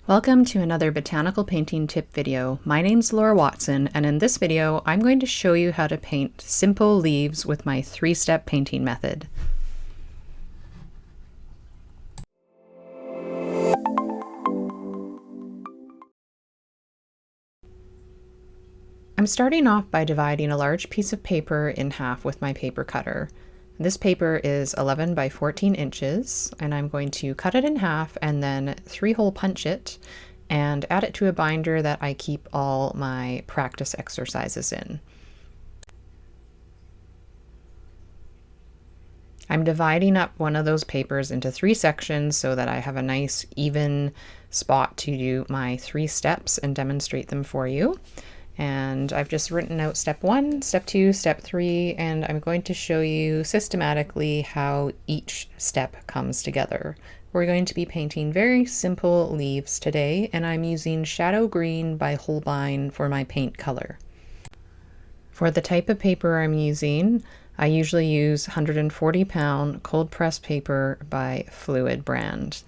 Welcome to another botanical painting tip video. My name's Laura Watson, and in this video I'm going to show you how to paint simple leaves with my three-step painting method. I'm starting off by dividing a large piece of paper in half with my paper cutter. This paper is 11 by 14 inches, and I'm going to cut it in half and then 3-hole punch it and add it to a binder that I keep all my practice exercises in. I'm dividing up one of those papers into 3 sections so that I have a nice even spot to do my 3 steps and demonstrate them for you. And I've just written out step 1, step 2, step 3, and I'm going to show you systematically how each step comes together. We're going to be painting very simple leaves today, and I'm using Shadow Green by Holbein for my paint color. For the type of paper I'm using, I usually use 140-pound cold press paper by Fluid brand.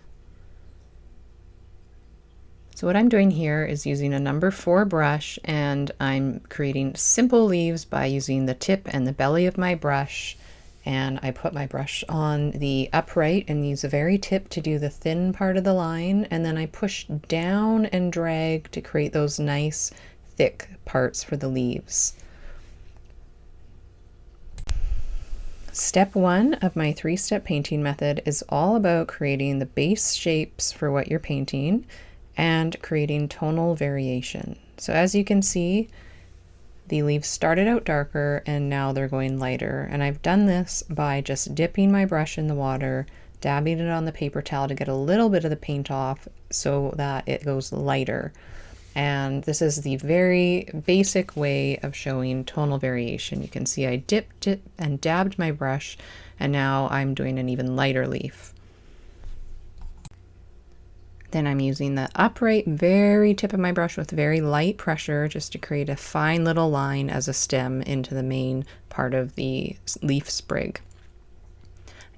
So what I'm doing here is using a number 4 brush, and I'm creating simple leaves by using the tip and the belly of my brush. And I put my brush on the upright and use the very tip to do the thin part of the line, and then I push down and drag to create those nice thick parts for the leaves. Step 1 of my 3-step painting method is all about creating the base shapes for what you're painting and creating tonal variation. So as you can see, the leaves started out darker and now they're going lighter. And I've done this by just dipping my brush in the water, dabbing it on the paper towel to get a little bit of the paint off so that it goes lighter. And this is the very basic way of showing tonal variation. You can see I dipped it and dabbed my brush, and now I'm doing an even lighter leaf. Then I'm using the upright, very tip of my brush with very light pressure just to create a fine little line as a stem into the main part of the leaf sprig.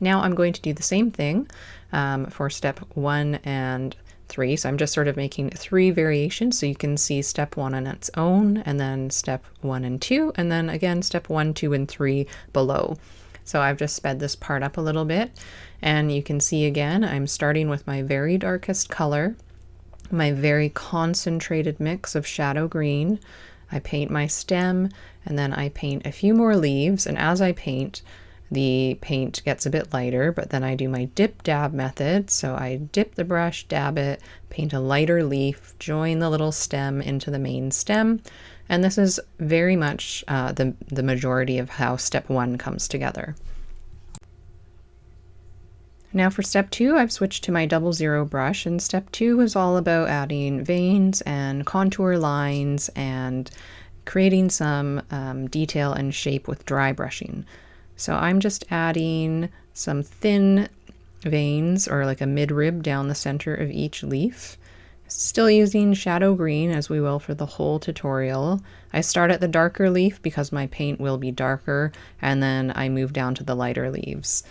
Now I'm going to do the same thing for step 1 and 3. So I'm just sort of making 3 variations so you can see step 1 on its own, and then step 1 and 2, and then again step 1, 2, and 3 below. So I've just sped this part up a little bit, and you can see again I'm starting with my very darkest color, my very concentrated mix of shadow green. I paint my stem, and then I paint a few more leaves, and as I paint, the paint gets a bit lighter, but then I do my dip dab method. So I dip the brush, dab it, paint a lighter leaf, join the little stem into the main stem. And this is very much the majority of how step 1 comes together. Now for step 2, I've switched to my 00 brush, and step 2 is all about adding veins and contour lines and creating some detail and shape with dry brushing. So I'm just adding some thin veins, or like a midrib down the center of each leaf. Still using shadow green as we will for the whole tutorial. I start at the darker leaf because my paint will be darker, and then I move down to the lighter leaves.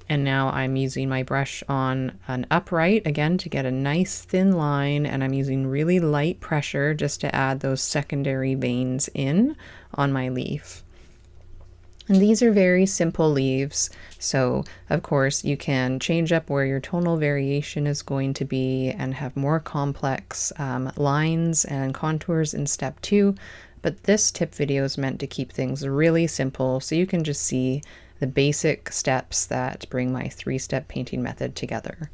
And now I'm using my brush on an upright again to get a nice thin line, and I'm using really light pressure just to add those secondary veins in on my leaf. And these are very simple leaves, so of course you can change up where your tonal variation is going to be and have more complex lines and contours in step 2, but this tip video is meant to keep things really simple so you can just see the basic steps that bring my 3-step painting method together.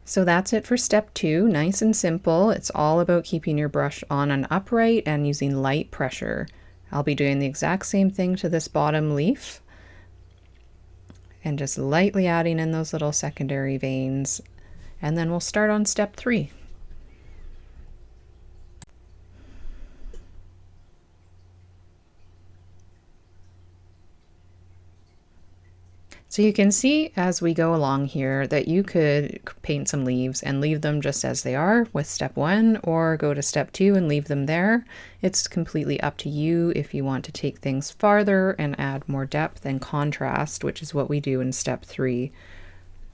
So that's it for step 2, nice and simple. It's all about keeping your brush on an upright and using light pressure. I'll be doing the exact same thing to this bottom leaf and just lightly adding in those little secondary veins, and then we'll start on step 3. So you can see as we go along here that you could paint some leaves and leave them just as they are with step 1, or go to step 2 and leave them there. It's completely up to you if you want to take things farther and add more depth and contrast, which is what we do in step 3.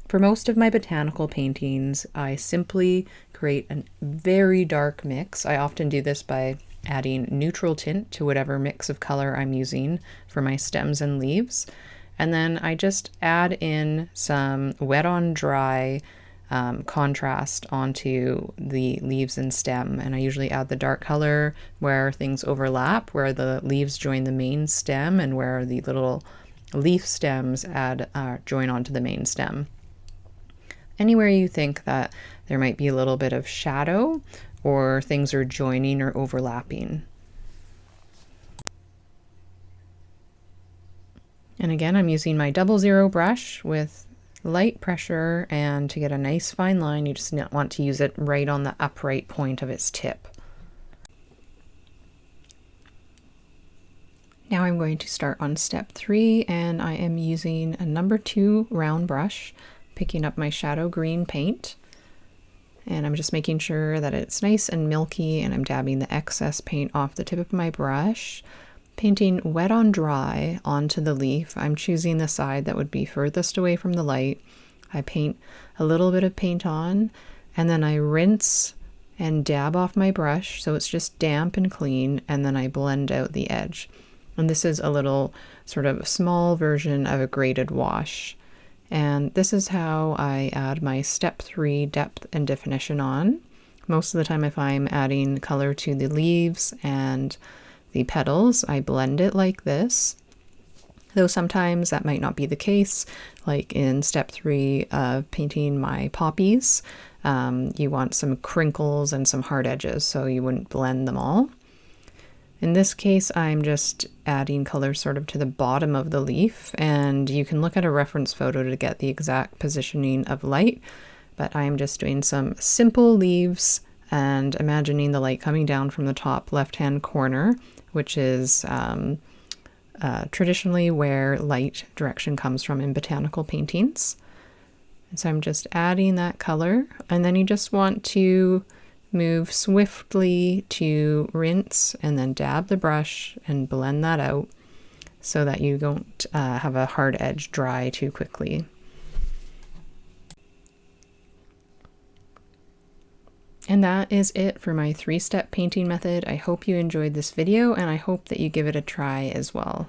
For most of my botanical paintings, I simply create a very dark mix. I often do this by adding neutral tint to whatever mix of color I'm using for my stems and leaves. And then I just add in some wet on dry contrast onto the leaves and stem. And I usually add the dark color where things overlap, where the leaves join the main stem and where the little leaf stems join onto the main stem. Anywhere you think that there might be a little bit of shadow or things are joining or overlapping. And again, I'm using my 00 brush with light pressure, and to get a nice fine line, you just want to use it right on the upright point of its tip. Now I'm going to start on step 3, and I am using a number 2 round brush, picking up my shadow green paint, and I'm just making sure that it's nice and milky, and I'm dabbing the excess paint off the tip of my brush, painting wet on dry onto the leaf. I'm choosing the side that would be furthest away from the light. I paint a little bit of paint on, and then I rinse and dab off my brush so it's just damp and clean, and then I blend out the edge. And this is a little sort of small version of a graded wash. And this is how I add my step 3 depth and definition on. Most of the time, if I'm adding color to the leaves and the petals, I blend it like this. Though sometimes that might not be the case, like in step 3 of painting my poppies. You want some crinkles and some hard edges, so you wouldn't blend them all. In this case, I'm just adding color sort of to the bottom of the leaf, and you can look at a reference photo to get the exact positioning of light, but I'm just doing some simple leaves and imagining the light coming down from the top left-hand corner, which is traditionally where light direction comes from in botanical paintings. And so I'm just adding that color, and then you just want to move swiftly to rinse and then dab the brush and blend that out so that you don't have a hard edge dry too quickly. And that is it for my 3-step painting method. I hope you enjoyed this video, and I hope that you give it a try as well.